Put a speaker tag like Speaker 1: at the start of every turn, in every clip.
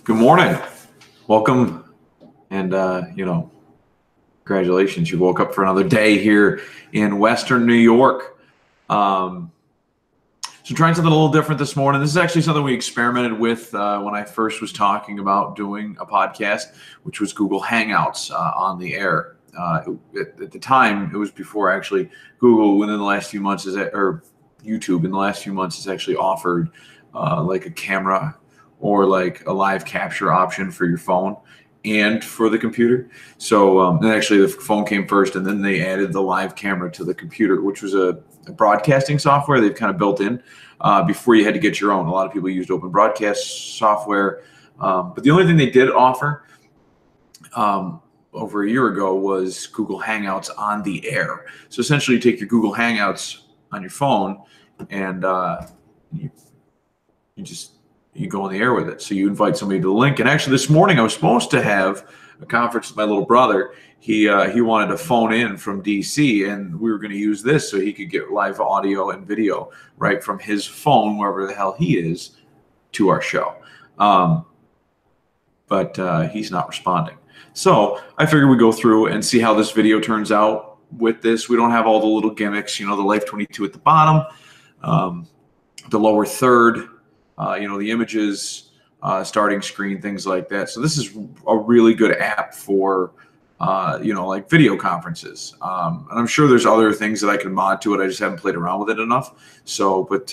Speaker 1: Good morning. Welcome. And, congratulations. You woke up for another day here in Western New York. So trying something a little different this morning. This is actually something we experimented with when I first was talking about doing a podcast, which was Google Hangouts on the air. At the time, it was before actually Google within the last few months or YouTube in the last few months has actually offered like a camera or like a live capture option for your phone and for the computer. So and actually the phone came first, and then they added the live camera to the computer, which was a broadcasting software they've kind of built in. Before you had to get your own. A lot of people used open broadcast software. But the only thing they did offer over a year ago was Google Hangouts on the air. So essentially you take your Google Hangouts on your phone and you go on the air with it. So you invite somebody to the link. And actually this morning I was supposed to have a conference with my little brother. He wanted to phone in from DC, and we were going to use this so he could get live audio and video right from his phone, wherever the hell he is, to our show. But he's not responding. So I figured we'd go through and see how this video turns out with this. We don't have all the little gimmicks, the Life22 at the bottom, the lower third, the images, starting screen, things like that. So this is a really good app for, like video conferences. And I'm sure there's other things that I can mod to it. I just haven't played around with it enough. So, but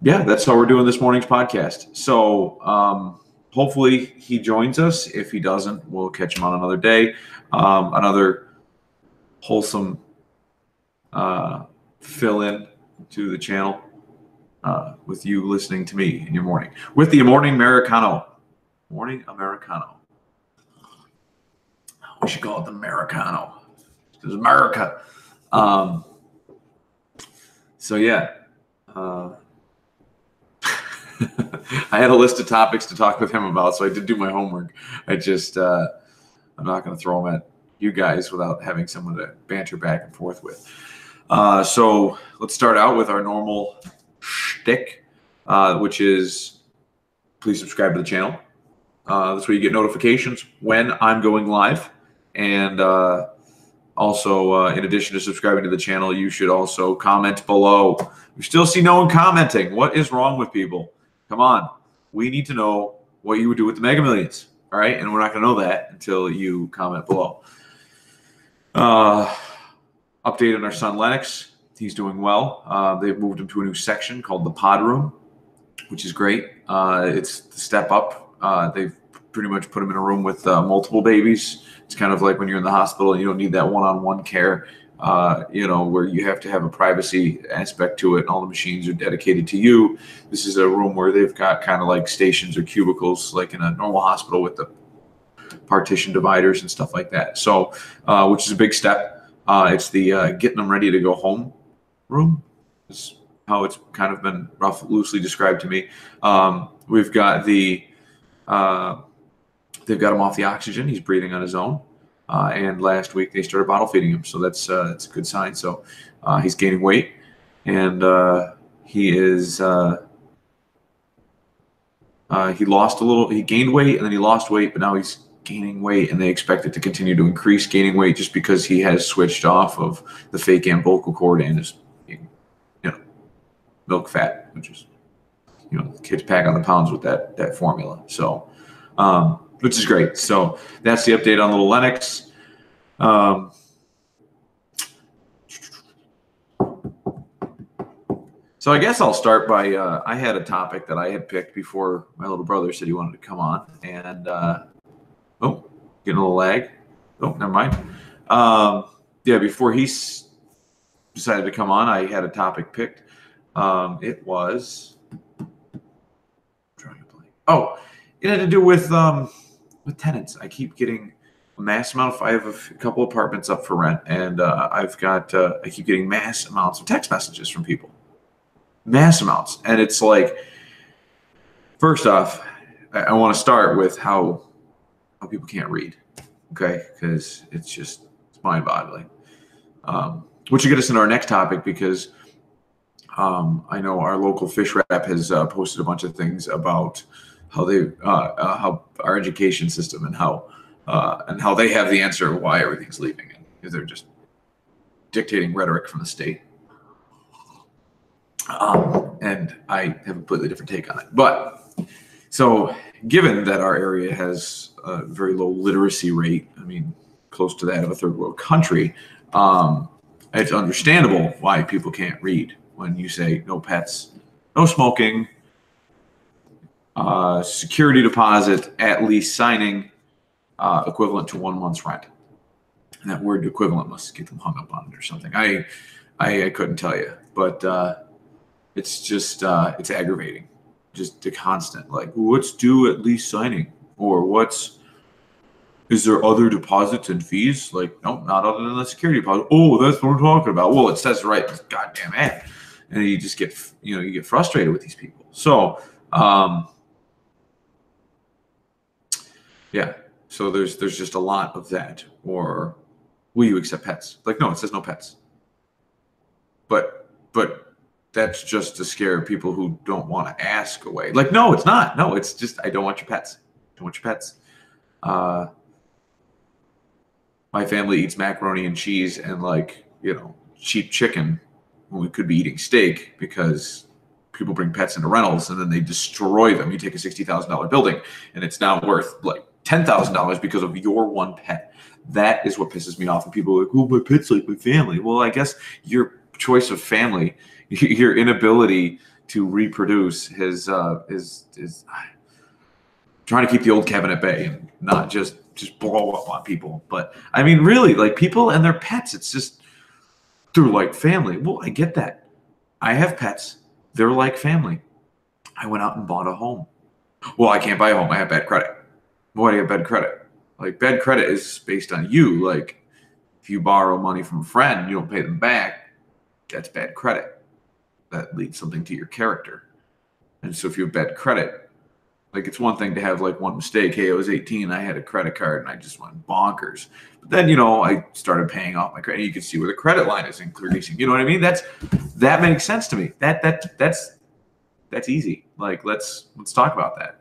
Speaker 1: yeah, that's how we're doing this morning's podcast. So hopefully he joins us. If he doesn't, we'll catch him on another day. Another wholesome fill in to the channel. With you listening to me in your morning with the morning Americano. We should call it the Americano. It's America. So yeah, I had a list of topics to talk with him about, so I did do my homework. I'm not going to throw them at you guys without having someone to banter back and forth with. So let's start out with our normal shtick, which is please subscribe to the channel. That's where you get notifications when I'm going live. And also, in addition to subscribing to the channel, you should also comment below. We still see no one commenting. What is wrong with people? Come on. We need to know what you would do with the Mega Millions. All right? And we're not going to know that until you comment below. Update on our son Lennox. He's doing well. They've moved him to a new section called the pod room, which is great. It's the step up. They've pretty much put him in a room with multiple babies. It's kind of like when you're in the hospital and you don't need that one-on-one care, where you have to have a privacy aspect to it, and all the machines are dedicated to you. This is a room where they've got kind of like stations or cubicles, like in a normal hospital with the partition dividers and stuff like that. So, which is a big step. It's the getting them ready to go home room is how it's kind of been loosely described to me. We've got they've got him off the oxygen. He's breathing on his own. And last week they started bottle feeding him. So that's a good sign. So he's gaining weight, and he lost a little, he gained weight and then he lost weight, but now he's gaining weight, and they expect it to continue to increase gaining weight just because he has switched off of the fake umbilical cord and is milk fat, which is kids pack on the pounds with that formula. So which is great. So that's the update on little Lennox. So I guess I'll start by I had a topic that I had picked before my little brother said he wanted to come on, and getting a little lag. Oh, never mind. Before he decided to come on, I had a topic picked. It was it had to do with tenants. I keep getting a mass amount of. I have a couple apartments up for rent, and I keep getting mass amounts of text messages from people. Mass amounts, and it's like, first off, I want to start with how people can't read, okay? Because it's mind-boggling. Which will get us into our next topic, because I know our local fish rep has posted a bunch of things about how our education system and how they have the answer of why everything's leaving, because they're just dictating rhetoric from the state. And I have a completely different take on it. But so, given that our area has a very low literacy rate, I mean, close to that of a third world country, it's understandable why people can't read when you say no pets, no smoking, security deposit, at least signing, equivalent to 1 month's rent. And that word equivalent must get them hung up on it or something. I couldn't tell you, but it's just it's aggravating. Just the constant, like, what's due at least signing, or is there other deposits and fees? Like, nope, not other than the security deposit. Oh, that's what we're talking about. Well, it says right, goddamn ad, and you just get you get frustrated with these people. So yeah, so there's just a lot of that. Or will you accept pets? Like, no, it says no pets. But that's just to scare people who don't want to ask away. Like, no, it's not. No, it's just, I don't want your pets. I don't want your pets. My family eats macaroni and cheese and, like, cheap chicken when we could be eating steak, because people bring pets into rentals and then they destroy them. You take a $60,000 building and it's now worth like $10,000 because of your one pet. That is what pisses me off. And people are like, oh, my pet's like my family. Well, I guess your choice of family, your inability to reproduce is trying to keep the old Kevin at bay and not just blow up on people. But I mean, really, like, people and their pets, it's just, they're like family. Well, I get that. I have pets. They're like family. I went out and bought a home. Well, I can't buy a home. I have bad credit. Why do you have bad credit? Like, bad credit is based on you. Like, if you borrow money from a friend and you don't pay them back, that's bad credit. That leads something to your character. And so if you have bad credit, like, it's one thing to have like one mistake. Hey, I was 18, I had a credit card and I just went bonkers. But then, I started paying off my credit. You can see where the credit line is increasing. You know what I mean? That makes sense to me. That's easy. Like, let's talk about that.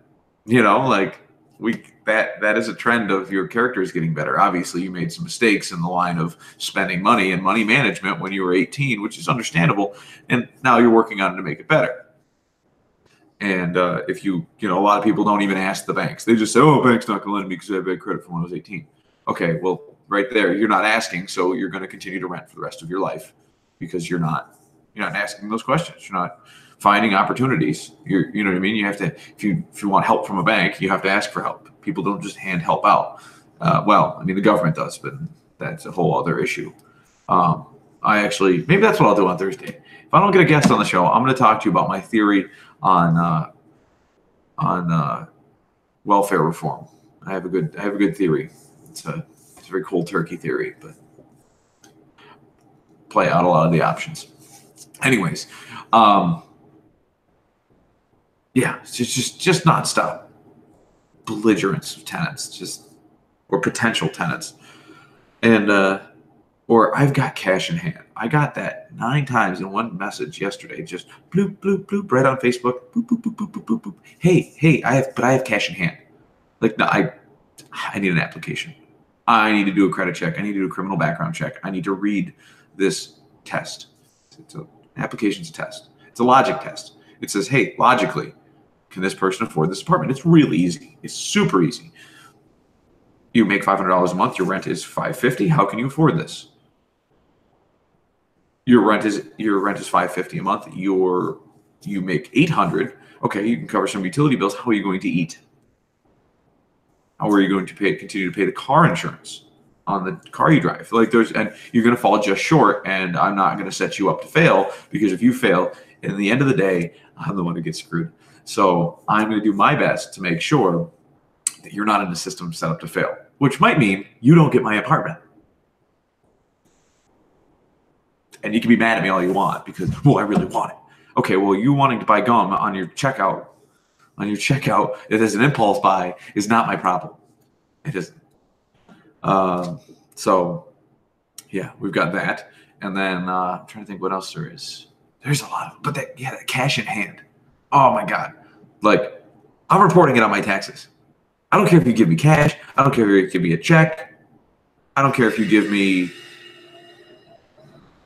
Speaker 1: Like, that is a trend of your character is getting better. Obviously, you made some mistakes in the line of spending money and money management when you were 18, which is understandable. And now you're working on it to make it better. And if a lot of people don't even ask the banks. They just say, oh, bank's not going to lend me because I have bad credit from when I was 18. Okay, well, right there, you're not asking, so you're going to continue to rent for the rest of your life because you're not asking those questions. You're not finding opportunities. You know what I mean? You have to, if you want help from a bank, you have to ask for help. People don't just hand help out. Well, I mean, the government does, but that's a whole other issue. Maybe that's what I'll do on Thursday. If I don't get a guest on the show, I'm going to talk to you about my theory on welfare reform. I have a good theory. It's a very cold turkey theory, but play out a lot of the options. Anyways, yeah, it's just nonstop belligerence of tenants, or potential tenants, and or I've got cash in hand. I got that 9 times in one message yesterday. Just bloop bloop bloop right on Facebook. Boop boop boop boop boop boop boop. Hey, I have cash in hand. Like, no, I need an application. I need to do a credit check. I need to do a criminal background check. I need to read this test. Application's a test. It's a logic test. It says, hey, logically, can this person afford this apartment? It's really easy. It's super easy. You make $500 a month. Your rent is $550. How can you afford this? Your rent is $550 a month. You make $800. Okay, you can cover some utility bills. How are you going to eat? How are you going to continue to pay the car insurance on the car you drive? And you're going to fall just short, and I'm not going to set you up to fail, because if you fail, in the end of the day, I'm the one who gets screwed. So I'm going to do my best to make sure that you're not in the system set up to fail, which might mean you don't get my apartment. And you can be mad at me all you want because, well, I really want it. Okay, well, you wanting to buy gum on your checkout, if there's an impulse buy, is not my problem. It isn't. So, yeah, we've got that. And then I'm trying to think what else there is. There's a lot of, but that cash in hand. Oh my God. Like, I'm reporting it on my taxes. I don't care if you give me cash. I don't care if you give me a check. I don't care if you give me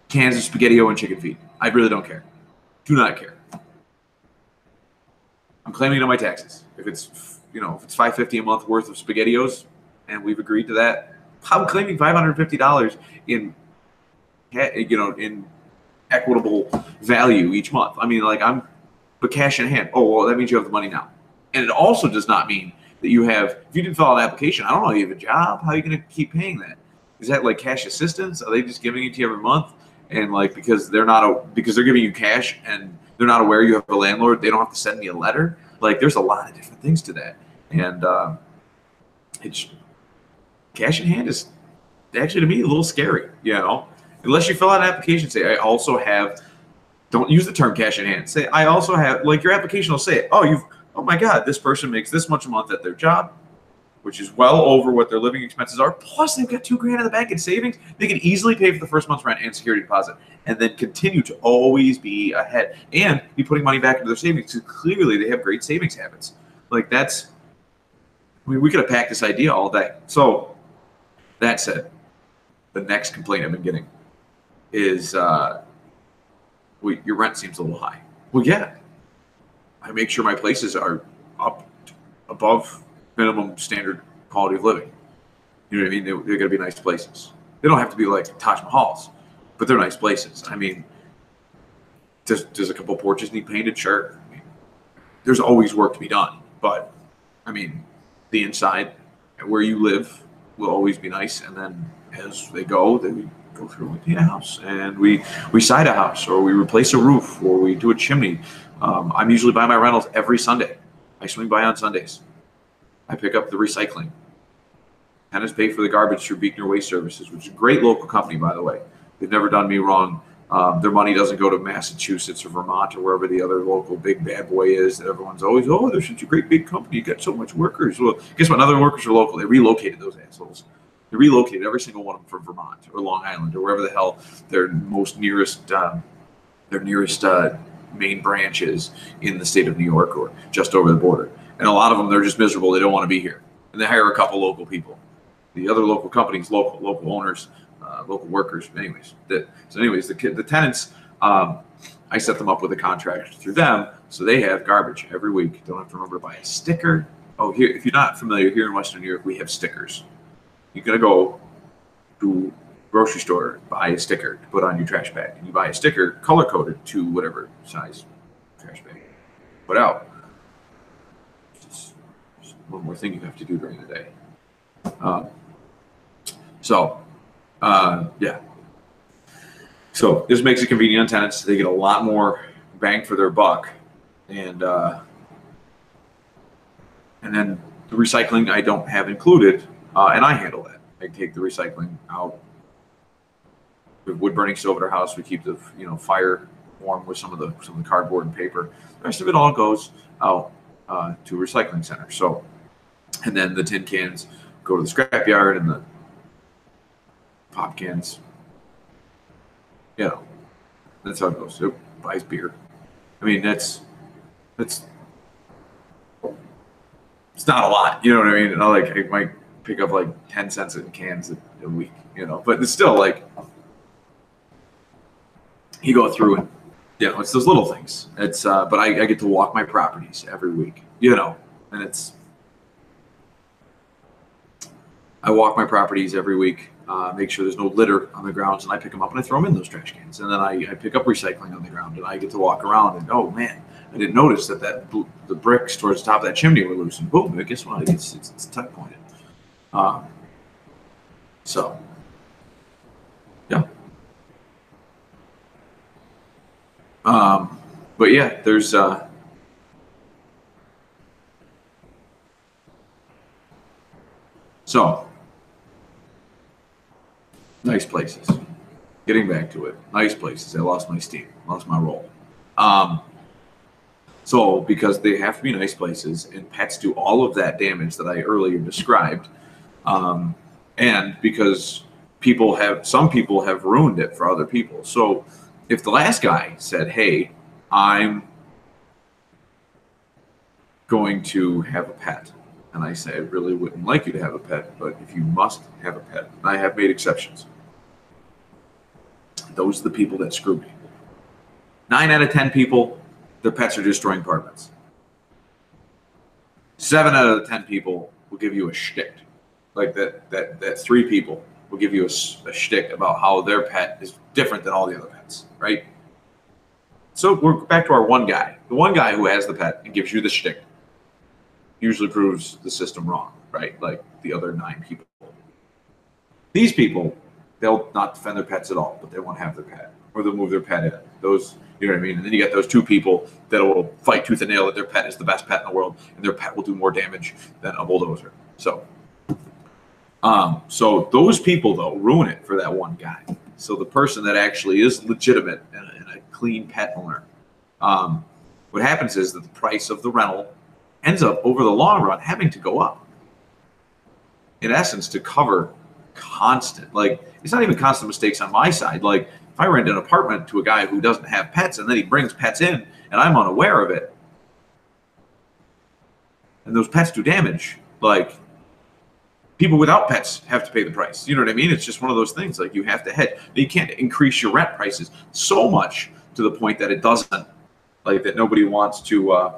Speaker 1: cans of SpaghettiO and chicken feet. I really don't care. Do not care. I'm claiming it on my taxes. If it's, if it's $550 a month worth of SpaghettiOs, and we've agreed to that, I'm claiming $550 in, in equitable value each month. I mean, but cash in hand. Oh, well, that means you have the money now. And it also does not mean that you have, if you didn't fill out an application, I don't know, you have a job. How are you going to keep paying that? Is that like cash assistance? Are they just giving it to you every month? And because they're giving you cash and they're not aware you have a landlord, they don't have to send me a letter. There's a lot of different things to that. And it's cash in hand is actually, to me, a little scary, unless you fill out an application, say, I also have, don't use the term cash in hand. Say, I also have, your application will say, oh my God, this person makes this much a month at their job, which is well over what their living expenses are. Plus, they've got $2,000 in the bank in savings. They can easily pay for the first month's rent and security deposit, and then continue to always be ahead and be putting money back into their savings. Because clearly, they have great savings habits. We could have packed this idea all day. So, that said, the next complaint I've been getting is, your rent seems a little high. Well, yeah. I make sure my places are up above minimum standard quality of living. You know what I mean? They're going to be nice places. They don't have to be like Taj Mahals, but they're nice places. I mean, does a couple porches need painted? Sure. I mean, there's always work to be done, but I mean, the inside where you live will always be nice. And then as they go through and we paint a house, and we side a house, or we replace a roof, or we do a chimney. I'm usually by my rentals every Sunday. I swing by on Sundays. I pick up the recycling. Tenants pay for the garbage through Beekner Waste Services, which is a great local company, by the way. They've never done me wrong. Their money doesn't go to Massachusetts or Vermont or wherever the other local big bad boy is that everyone's always, oh, they're such a great big company. You got so much workers. Well, guess what? Other workers are local. They relocated those assholes. They relocated every single one of them from Vermont or Long Island or wherever the hell their nearest main branch is in the state of New York or just over the border. And a lot of them, they're just miserable. They don't want to be here. And they hire a couple local people. The other local companies, local owners, local workers. Anyways, the tenants, I set them up with a contract through them, so they have garbage every week. Don't have to remember to buy a sticker. Oh, here, if you're not familiar, here in Western New York, we have stickers. You're gonna go to grocery store, buy a sticker to put on your trash bag, and you buy a sticker color coded to whatever size trash bag. Put out. Just one more thing you have to do during the day. Yeah. So this makes it convenient on tenants. They get a lot more bang for their buck, and then the recycling I don't have included, and I handle that. I take the recycling out. The wood burning stove at our house, we keep the fire warm with some of the cardboard and paper. The rest of it all goes out to a recycling center. So, and then the tin cans go to the scrapyard, and the pop cans. That's how it goes. It buys beer. I mean, it's not a lot. You know what I mean? I might pick up 10 cents in cans a week. But it's still you go through and it's those little things. It's but I get to walk my properties every week. And I walk my properties every week. Make sure there's no litter on the grounds, and I pick them up and I throw them in those trash cans. And then I pick up recycling on the ground, and I get to walk around and, oh man, I didn't notice that the bricks towards the top of that chimney were loose, and boom, guess what? It's tuck pointed. So, yeah. But yeah, there's so. Nice places. Getting back to it. Nice places. I lost my steam. Lost my roll. So because they have to be nice places, and pets do all of that damage that I earlier described, and because some people have ruined it for other people. So if the last guy said, "Hey, I'm going to have a pet, and I say, I really wouldn't like you to have a pet, but if you must have a pet, and I have made exceptions, those are the people that screw me. 9 out of 10 people, their pets are destroying apartments. 7 out of the 10 people will give you a shtick. Like that 3 people will give you a shtick about how their pet is different than all the other pets, right? So we're back to our one guy. The one guy who has the pet and gives you the shtick usually proves the system wrong, right? Like the other 9 people. These people, they'll not defend their pets at all, but they won't have their pet, or they'll move their pet in. Those, you know what I mean? And then you get those 2 people that will fight tooth and nail that their pet is the best pet in the world, and their pet will do more damage than a bulldozer. So those people, though, ruin it for that one guy. So the person that actually is legitimate and a clean pet owner, what happens is that the price of the rental ends up, over the long run, having to go up. In essence, to cover constant, like, it's not even constant mistakes on my side. Like, if I rent an apartment to a guy who doesn't have pets and then he brings pets in and I'm unaware of it, and those pets do damage, like, people without pets have to pay the price. You know what I mean? It's just one of those things. Like, you have to hedge. You can't increase your rent prices so much to the point that it doesn't, like, that nobody wants to.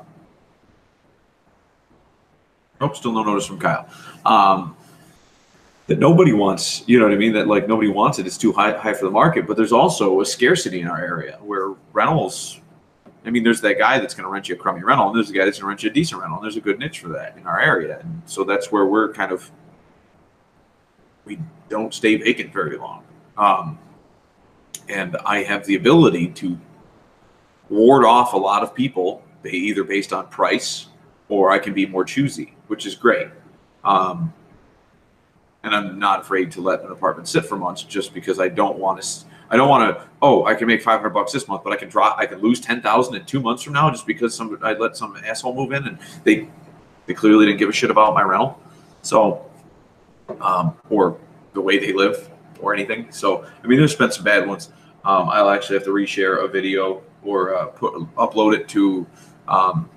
Speaker 1: Still no notice from Kyle. That nobody wants. You know what I mean? That, like, nobody wants it. It's too high for the market. But there's also a scarcity in our area where rentals. I mean, there's that guy that's going to rent you a crummy rental, and there's the guy that's going to rent you a decent rental, and there's a good niche for that in our area. And so that's where we're kind of. We don't stay vacant very long. And I have the ability to ward off a lot of people, either based on price or I can be more choosy, which is great. And I'm not afraid to let an apartment sit for months just because I don't want to. I don't want to. Oh, I can make $500 this month, but I can lose $10,000 in 2 months from now just because I let some asshole move in and they clearly didn't give a shit about my rental. So. Or the way they live or anything. So, I mean, there's been some bad ones. I'll actually have to reshare a video or upload it to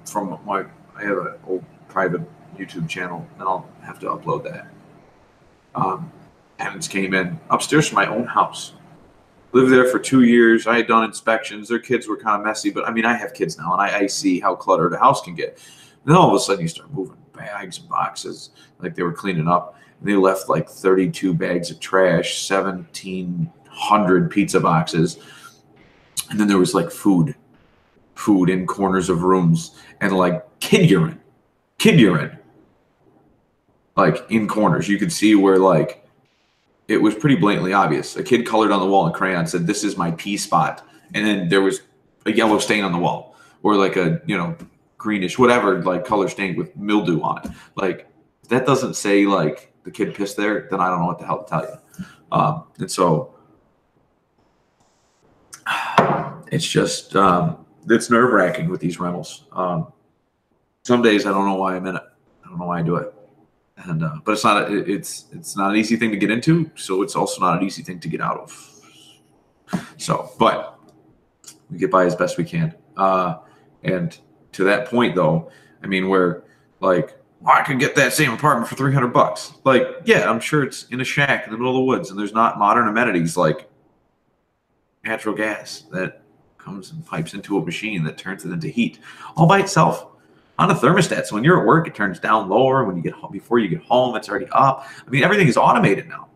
Speaker 1: from I have an old private YouTube channel, and I'll have to upload that. Tenants came in upstairs from my own house. Lived there for 2 years. I had done inspections. Their kids were kind of messy, but I mean, I have kids now, and I see how cluttered a house can get. And then all of a sudden, you start moving bags and boxes like they were cleaning up. And they left like 32 bags of trash, 1,700 pizza boxes. And then there was like food in corners of rooms, and like kid urine, like in corners. You could see where, like, it was pretty blatantly obvious. A kid colored on the wall in crayon, said, "This is my pee spot." And then there was a yellow stain on the wall, or like a, greenish, whatever, like color stain with mildew on it. Like, if that doesn't say like the kid pissed there, then I don't know what the hell to tell you. And so it's just, it's nerve wracking with these rentals. Some days I don't know why I'm in it. I don't know why I do it. And, but it's not an easy thing to get into. So it's also not an easy thing to get out of. So, but we get by as best we can. And to that point though, I mean, where like, I could get that same apartment for $300. Like, yeah, I'm sure it's in a shack in the middle of the woods, and there's not modern amenities like natural gas that comes and pipes into a machine that turns it into heat all by itself on a thermostat. So when you're at work, it turns down lower. When you get home, before you get home, it's already up. I mean, everything is automated now.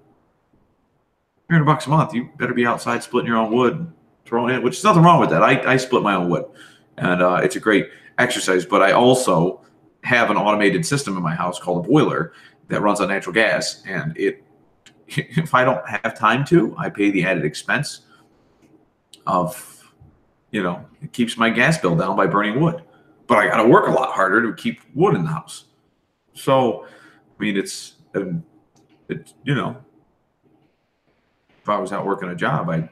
Speaker 1: $300 a month, you better be outside splitting your own wood, and throwing it, which is nothing wrong with that. I split my own wood, and it's a great exercise. But I also have an automated system in my house called a boiler that runs on natural gas, and if I don't have time to, I pay the added expense of, it keeps my gas bill down by burning wood, but I got to work a lot harder to keep wood in the house. So, I mean, it's if I was out working a job, I'd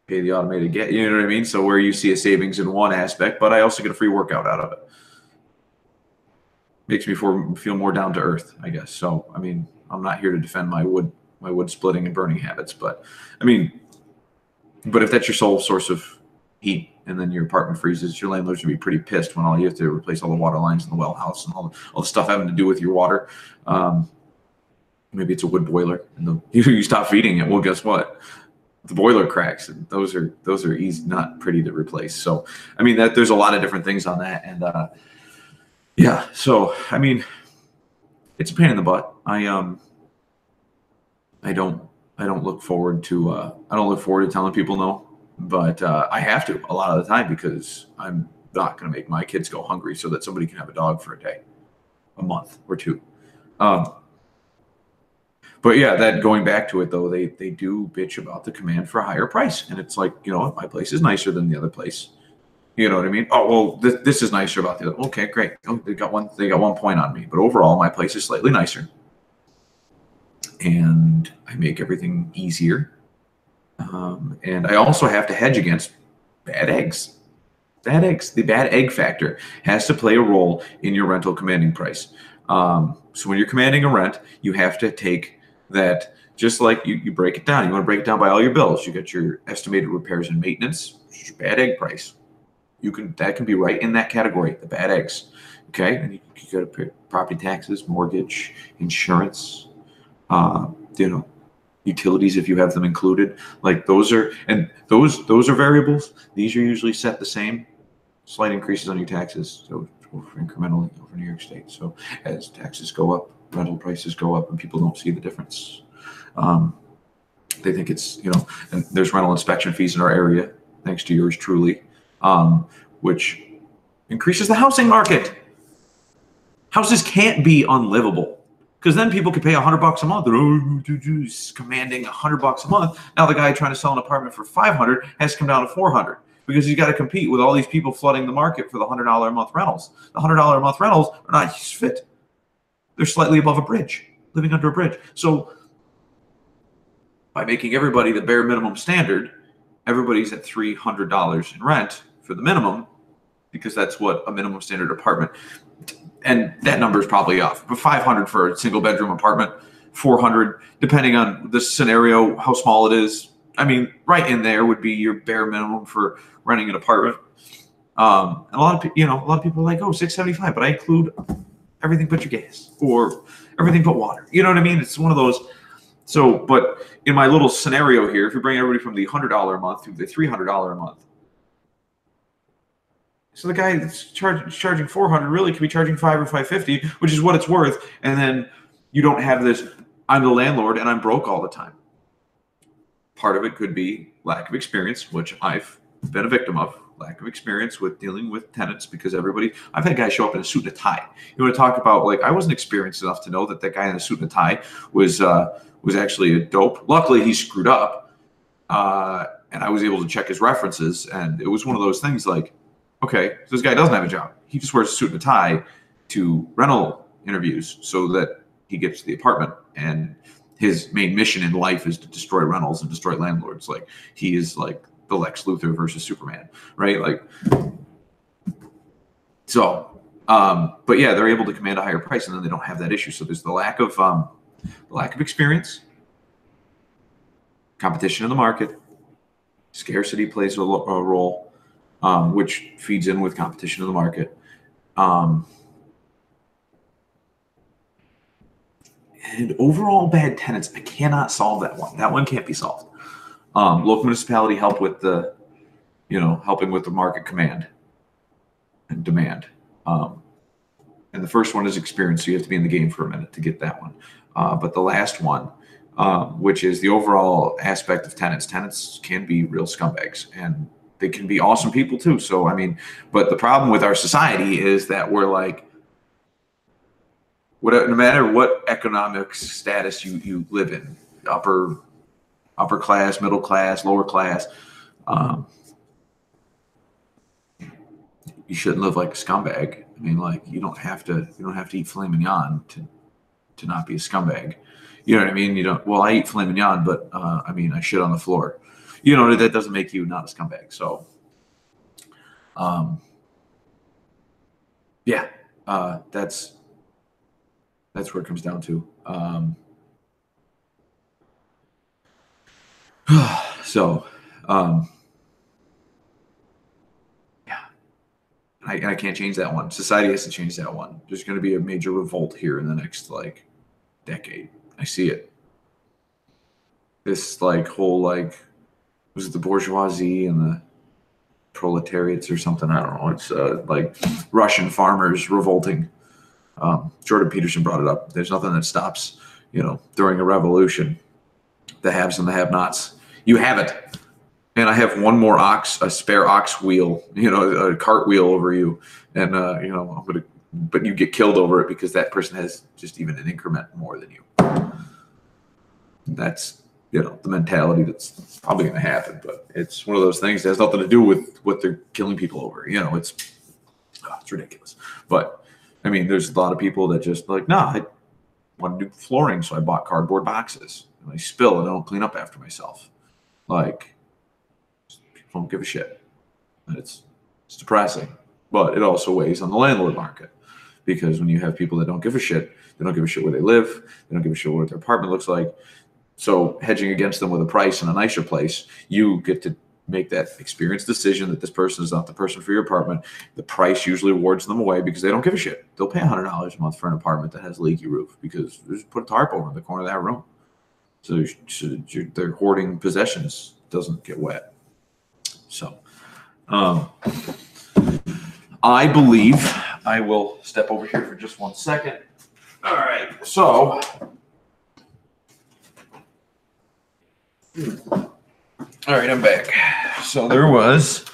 Speaker 1: pay the automated gas, you know what I mean? So where you see a savings in one aspect, but I also get a free workout out of it. Makes me feel more down to earth, I guess. So, I mean, I'm not here to defend my wood splitting and burning habits, but I mean, but if that's your sole source of heat, and then your apartment freezes, your landlord's gonna be pretty pissed when all you have to replace all the water lines in the well house and all the stuff having to do with your water. Maybe it's a wood boiler, and you stop feeding it. Well, guess what? The boiler cracks, and those are easy, not pretty to replace. So, I mean, there's a lot of different things on that, and yeah. So, I mean, it's a pain in the butt. I don't look forward to telling people no, but I have to a lot of the time because I'm not going to make my kids go hungry so that somebody can have a dog for a day, a month, or two. But yeah, that going back to it though, they do bitch about the command for a higher price, and it's like, my place is nicer than the other place. You know what I mean? Oh well, this is nicer about the other. Okay, great. Oh, they got one point on me, but overall, my place is slightly nicer, and I make everything easier. And I also have to hedge against bad eggs. Bad eggs. The bad egg factor has to play a role in your rental commanding price. So when you're commanding a rent, you have to take that, just like you break it down. You want to break it down by all your bills. You got your estimated repairs and maintenance, which is your bad egg price. That can be right in that category, the bad eggs. Okay, and you go to property taxes, mortgage, insurance, utilities if you have them included. Like those are variables. These are usually set the same. Slight increases on your taxes, so incrementally over New York State. So as taxes go up, rental prices go up, and people don't see the difference. They think it's, and there's rental inspection fees in our area, thanks to yours truly, which increases the housing market. Houses can't be unlivable, because then people could pay $100 a month. They're commanding $100 a month. Now the guy trying to sell an apartment for $500 has to come down to $400 because he's got to compete with all these people flooding the market for the $100 a month rentals. The $100 a month rentals are not fit. They're slightly above a bridge, living under a bridge. So by making everybody the bare minimum standard, everybody's at $300 in rent for the minimum, because that's what a minimum standard apartment. And that number is probably off, but $500 for a single bedroom apartment, $400 depending on the scenario, how small it is. I mean, right in there would be your bare minimum for renting an apartment. And a lot of people are like, oh, $675, but I include everything but your gas or everything but water. You know what I mean? It's one of those. So, but in my little scenario here, if you bring everybody from the $100 a month to the $300 a month, so the guy that's charging $400 really could be charging $500 or $550, which is what it's worth. And then you don't have this, I'm the landlord and I'm broke all the time. Part of it could be lack of experience, which I've been a victim of. Lack of experience with dealing with tenants, because I've had guys show up in a suit and a tie. You want to talk about, like, I wasn't experienced enough to know that guy in a suit and a tie was actually a dope. Luckily, he screwed up, and I was able to check his references, and it was one of those things like, okay, so this guy doesn't have a job. He just wears a suit and a tie to rental interviews so that he gets to the apartment, and his main mission in life is to destroy rentals and destroy landlords. Like, he is like the Lex Luthor versus Superman, right? Like, so, but yeah, they're able to command a higher price, and then they don't have that issue. So there's the lack of experience, competition in the market, scarcity plays a role, which feeds in with competition in the market. And overall bad tenants, I cannot solve that one. That one can't be solved. Local municipality help with helping with the market command and demand. And the first one is experience, so you have to be in the game for a minute to get that one. But the last one, which is the overall aspect of tenants. Tenants can be real scumbags, and they can be awesome people too. So, I mean, but the problem with our society is that we're like, no matter what economic status you live in, upper class, middle class, lower class, you shouldn't live like a scumbag. I mean, like, you don't have to eat filet mignon to not be a scumbag. You know what I mean? You don't. Well, I eat filet mignon, but I mean, I shit on the floor. You know, that doesn't make you not a scumbag. So, yeah, that's where it comes down to. So, I can't change that one. Society has to change that one. There's going to be a major revolt here in the next like decade. I see it. This like whole like, was it the bourgeoisie and the proletariats or something? I don't know. It's like Russian farmers revolting. Jordan Peterson brought it up. There's nothing that stops, during a revolution, the haves and the have-nots. You have it. And I have one more a spare ox wheel, a cart wheel over you. And, but you get killed over it because that person has just even an increment more than you. That's, the mentality that's probably going to happen. But it's one of those things that has nothing to do with what they're killing people over. It's ridiculous. But, I mean, there's a lot of people that just like, I want to do flooring, so I bought cardboard boxes. And I spill and I don't clean up after myself. Like, people don't give a shit. And it's depressing. But it also weighs on the landlord market. Because when you have people that don't give a shit, they don't give a shit where they live, they don't give a shit what their apartment looks like. So hedging against them with a price in a nicer place, you get to make that experience decision that this person is not the person for your apartment. The price usually awards them away because they don't give a shit. They'll pay $100 a month for an apartment that has a leaky roof because they just put a tarp over in the corner of that room. So their hoarding possessions doesn't get wet. So I believe I will step over here for just 1 second. All right. So all right, I'm back. So there was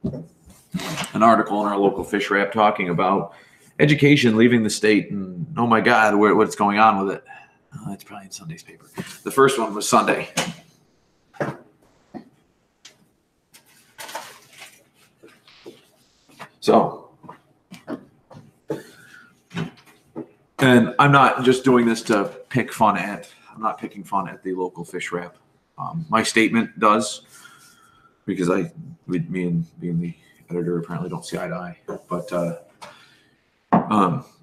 Speaker 1: an article in our local fish wrap talking about education leaving the state, and oh my God, what's going on with it? Oh, it's probably in Sunday's paper. The first one was Sunday. So, and I'm not just doing this to pick fun at. I'm not picking fun at the local fish wrap. My statement does, because me and being the editor apparently don't see eye to eye. But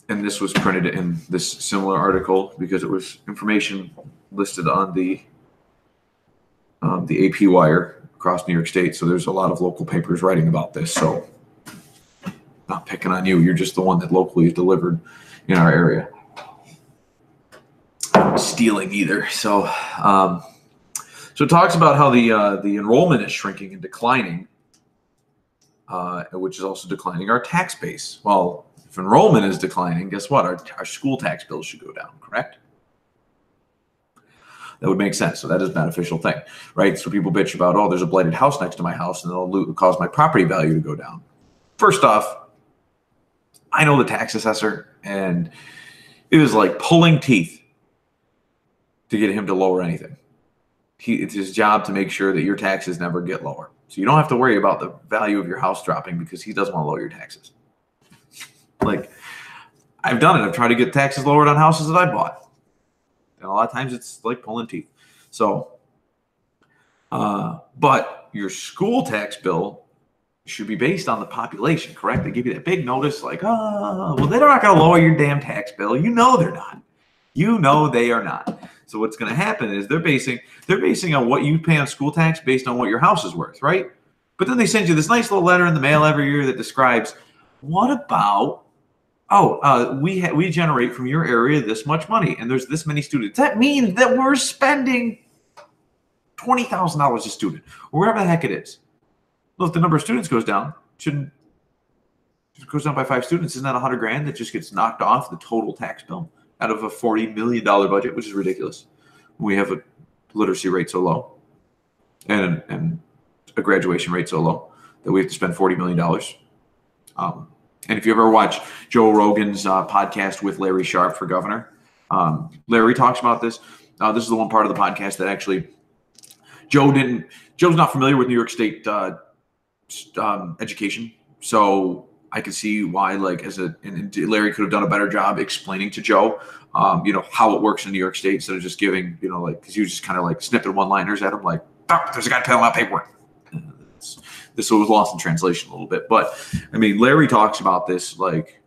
Speaker 1: and this was printed in this similar article because it was information listed on the AP wire across New York State. So there's a lot of local papers writing about this. So not picking on you. You're just the one that locally is delivered in our area. Stealing either. So it talks about how the enrollment is shrinking and declining, which is also declining our tax base. Well, if enrollment is declining, guess what? Our school tax bills should go down, correct? That would make sense. So that is a beneficial thing, right? So people bitch about, there's a blighted house next to my house and it'll cause my property value to go down. First off, I know the tax assessor, and it is like pulling teeth to get him to lower anything. It's his job to make sure that your taxes never get lower. So you don't have to worry about the value of your house dropping because he doesn't want to lower your taxes. Like, I've done it. I've tried to get taxes lowered on houses that I bought. And a lot of times it's like pulling teeth. So, but your school tax bill should be based on the population, correct? They give you that big notice like, well, they're not going to lower your damn tax bill. You know they're not. You know they are not. So what's going to happen is they're basing on what you pay on school tax based on what your house is worth, right? But then they send you this nice little letter in the mail every year that describes, what about, we generate from your area this much money, and there's this many students. That means that we're spending $20,000 a student, or wherever the heck it is. Well, if the number of students goes down, if it goes down by 5 students, isn't that $100,000 that just gets knocked off the total tax bill out of a $40 million budget, which is ridiculous. We have a literacy rate so low and a graduation rate so low that we have to spend $40 million. And if you ever watch Joe Rogan's podcast with Larry Sharpe for governor, Larry talks about this. This is the one part of the podcast that actually Joe's not familiar with New York State education. So I could see why, like, and Larry could have done a better job explaining to Joe, how it works in New York State instead of just giving, because he was just kind of like snipping one-liners at him, like, there's a guy filling out paperwork. This was lost in translation a little bit. But, I mean, Larry talks about this, like,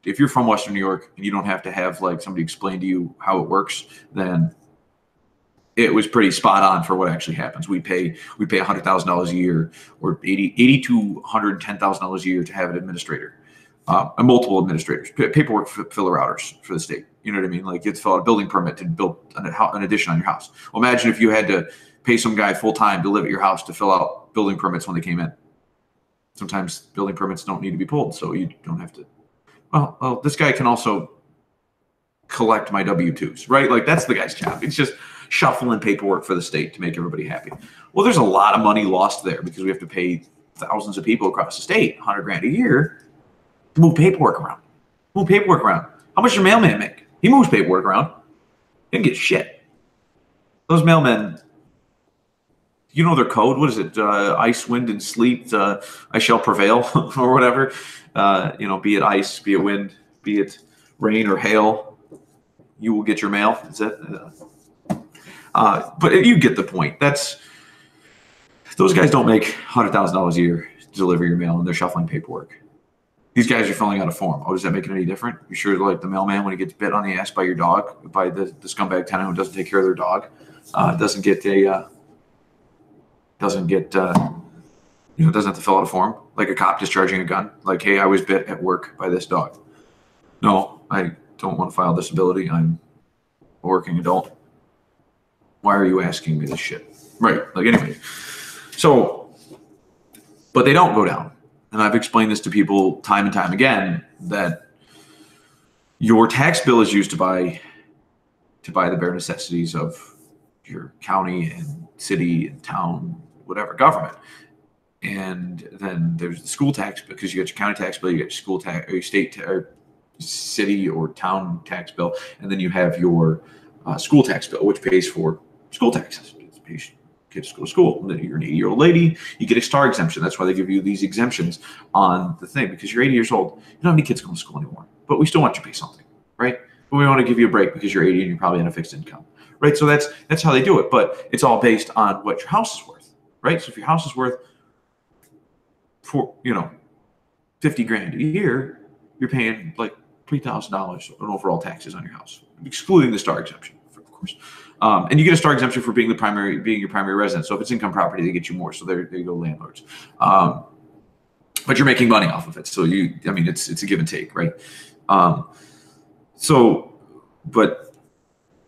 Speaker 1: if you're from Western New York and you don't have to have, like, somebody explain to you how it works, then it was pretty spot on for what actually happens. We pay $100,000 a year, or 80 to $110,000 a year to have an administrator, and multiple administrators, paperwork filler outers for the state. You know what I mean? Like, you have to fill out a building permit to build an addition on your house. Well, imagine if you had to pay some guy full time to live at your house to fill out building permits when they came in. Sometimes building permits don't need to be pulled, so you don't have to. Well, this guy can also collect my W-2s, right? Like, that's the guy's job. It's just shuffling paperwork for the state to make everybody happy. Well, there's a lot of money lost there because we have to pay thousands of people across the state $100,000 a year to move paperwork around. How much does your mailman make? He moves paperwork around. He didn't get shit. Those mailmen, you know their code. What is it? Ice, wind, and sleet. I shall prevail, or whatever. Be it ice, be it wind, be it rain or hail, you will get your mail. Is that? But you get the point. Those guys don't make $100,000 a year to deliver your mail, and they're shuffling paperwork. These guys are filling out a form. Oh, does that make it any different? You sure, like the mailman, when he gets bit on the ass by your dog, by the scumbag tenant who doesn't take care of their dog, doesn't have to fill out a form like a cop discharging a gun. Like, hey, I was bit at work by this dog. No, I don't want to file disability. I'm a working adult. Why are you asking me this shit? Right. Like, anyway. So, but they don't go down. And I've explained this to people time and time again, that your tax bill is used to buy the bare necessities of your county and city and town, whatever, government. And then there's the school tax, because you got your county tax bill, you got your school tax, or your state or city or town tax bill, and then you have your school tax bill, which pays for school taxes. It pays kids to go to school. And then you're an 80-year-old lady, you get a star exemption. That's why they give you these exemptions on the thing, because you're 80 years old. You don't have any kids going to school anymore, but we still want you to pay something, right? But we want to give you a break because you're 80 and you're probably on a fixed income, right? So that's how they do it. But it's all based on what your house is worth, right? So if your house is worth $50,000 a year, you're paying like $3,000 in overall taxes on your house, excluding the star exemption, of course. And you get a star exemption for being your primary residence. So if it's income property, they get you more. So there you go, landlords. But you're making money off of it. So it's a give and take, right? But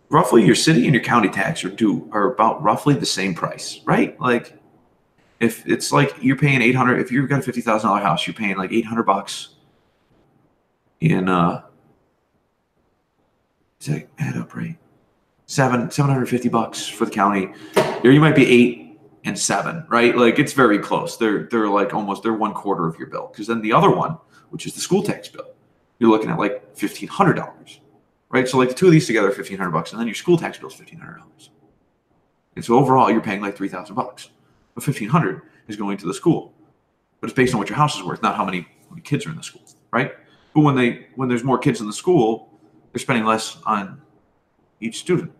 Speaker 1: roughly your city and your county tax are about roughly the same price, right? Like, if it's like you're paying $800, if you've got a $50,000 house, you're paying like $800 in does that add up right? $750 for the county. Or you might be 8 and 7, right? Like, it's very close. They're like they're 1/4 of your bill. Because then the other one, which is the school tax bill, you're looking at like $1,500, right? So like the two of these together are $1,500, and then your school tax bill is $1,500. And so overall, you're paying like $3,000. But $1,500 is going to the school, but it's based on what your house is worth, not how many kids are in the school, right? But when there's more kids in the school, they're spending less on each student.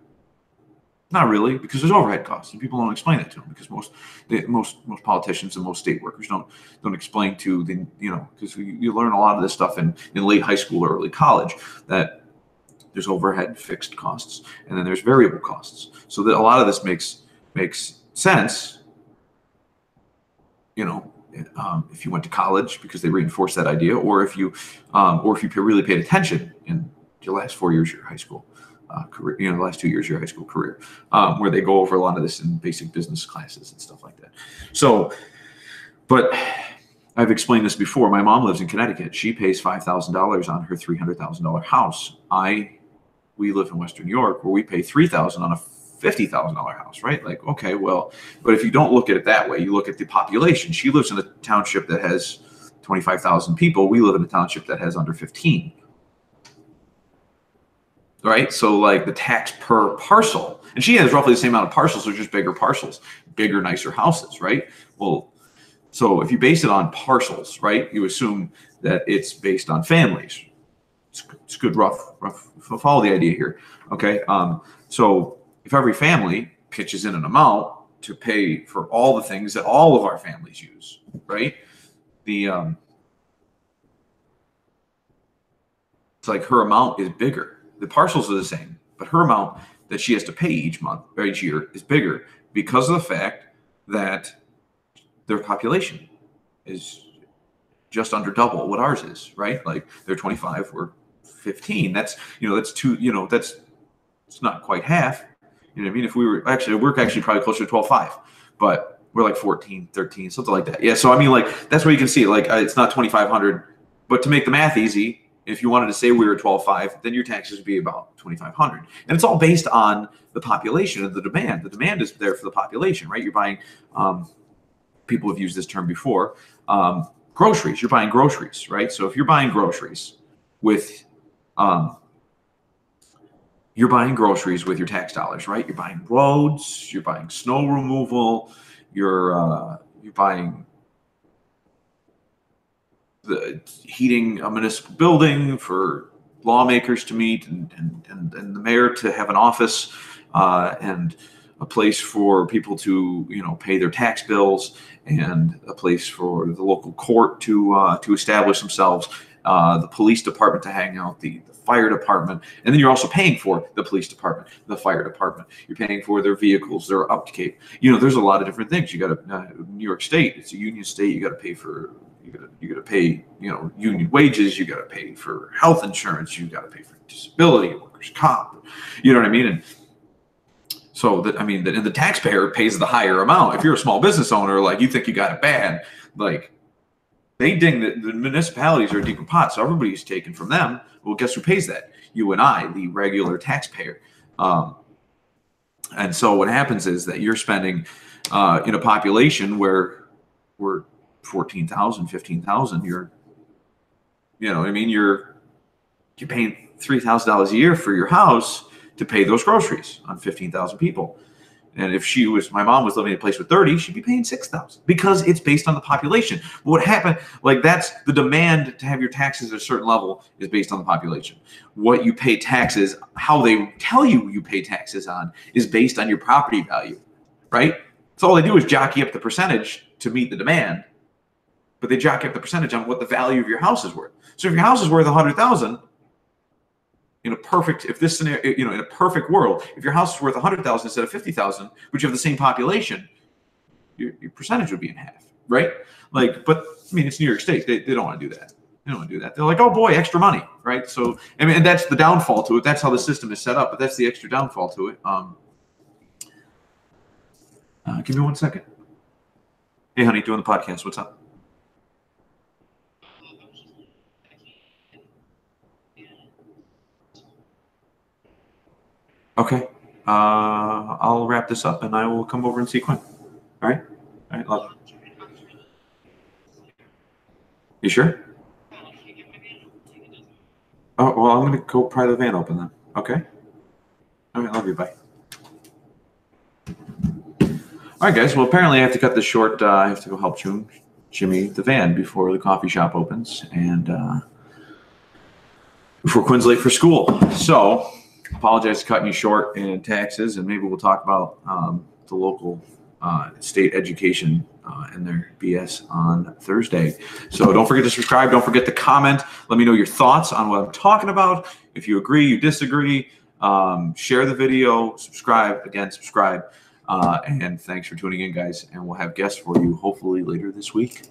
Speaker 1: Not really, because there's overhead costs, and people don't explain that to them, because most politicians and most state workers don't explain to the because you learn a lot of this stuff in late high school or early college, that there's overhead fixed costs, and then there's variable costs. So that a lot of this makes sense. If you went to college, because they reinforce that idea, or if you really paid attention in your last 4 years of your high school career, the last 2 years of your high school career, where they go over a lot of this in basic business classes and stuff like that. So, but I've explained this before. My mom lives in Connecticut. She pays $5,000 on her $300,000 house. We live in Western New York, where we pay $3,000 on a $50,000 house, right? Like, okay, well, but if you don't look at it that way, you look at the population. She lives in a township that has 25,000 people. We live in a township that has under 15. Right? So like the tax per parcel, and she has roughly the same amount of parcels, they're just bigger parcels, bigger, nicer houses, right? Well, so if you base it on parcels, right, you assume that it's based on families. It's good, rough, follow the idea here. Okay. So if every family pitches in an amount to pay for all the things that all of our families use, right? It's like her amount is bigger. The parcels are the same, but her amount that she has to pay each month or each year is bigger because of the fact that their population is just under double what ours is, right? Like they're 25, we're 15. That's, that's two, it's not quite half. You know what I mean? If we're actually probably closer to 12.5, but we're like 14, 13, something like that. Yeah. So, I mean, like, that's where you can see, like, it's not 2,500, but to make the math easy, if you wanted to say we were 12.5, then your taxes would be about 2,500. And it's all based on the population and the demand. The demand is there for the population, right? You're buying, people have used this term before, groceries. You're buying groceries, right? So if you're buying groceries with, your tax dollars, right? You're buying roads, you're buying snow removal, you're buying the heating a municipal building for lawmakers to meet and the mayor to have an office and a place for people to pay their tax bills and a place for the local court to establish themselves, the police department to hang out, the fire department, and then you're also paying for the police department, the fire department. You're paying for their vehicles, their upkeep. There's a lot of different things. You got to New York State. It's a union state. You got to pay for. You got to pay. Union wages. You got to pay for health insurance. You got to pay for disability, workers' comp. You know what I mean? And so the taxpayer pays the higher amount. If you're a small business owner, like you think you got it bad, like they ding the municipalities are a deeper pot, so everybody's taken from them. Well, guess who pays that? You and I, the regular taxpayer. And so what happens is that you're spending in a population where we're 14,000, 15,000. You're paying $3,000 a year for your house to pay those groceries on 15,000 people. And if my mom was living in a place with 30, she'd be paying $6,000 because it's based on the population. What happened, like that's the demand to have your taxes at a certain level is based on the population. What you pay taxes, how they tell you pay taxes on is based on your property value, right? So all they do is jockey up the percentage to meet the demand, but they jockey up the percentage on what the value of your house is worth. So if your house is worth $100,000, in a perfect world, if your house is worth $100,000 instead of $50,000, but you have the same population, your percentage would be in half, right? Like, but I mean, it's New York State. They don't want to do that. They don't want to do that. They're like, oh boy, extra money, right? So, I mean, and that's the downfall to it. That's how the system is set up, but that's the extra downfall to it. Give me 1 second. Hey, honey, doing the podcast. What's up? Okay. I'll wrap this up and I will come over and see Quinn. All right? All right, love. You sure? Oh, well, I'm going to go pry the van open then. Okay? All right, love you. Bye. All right, guys. Well, apparently I have to cut this short. I have to go help Jimmy the van before the coffee shop opens and before Quinn's late for school. So, apologize for cutting you short in taxes, and maybe we'll talk about the local state education and their BS on Thursday. So don't forget to subscribe. Don't forget to comment. Let me know your thoughts on what I'm talking about. If you agree, you disagree, share the video, subscribe. And thanks for tuning in, guys. And we'll have guests for you hopefully later this week.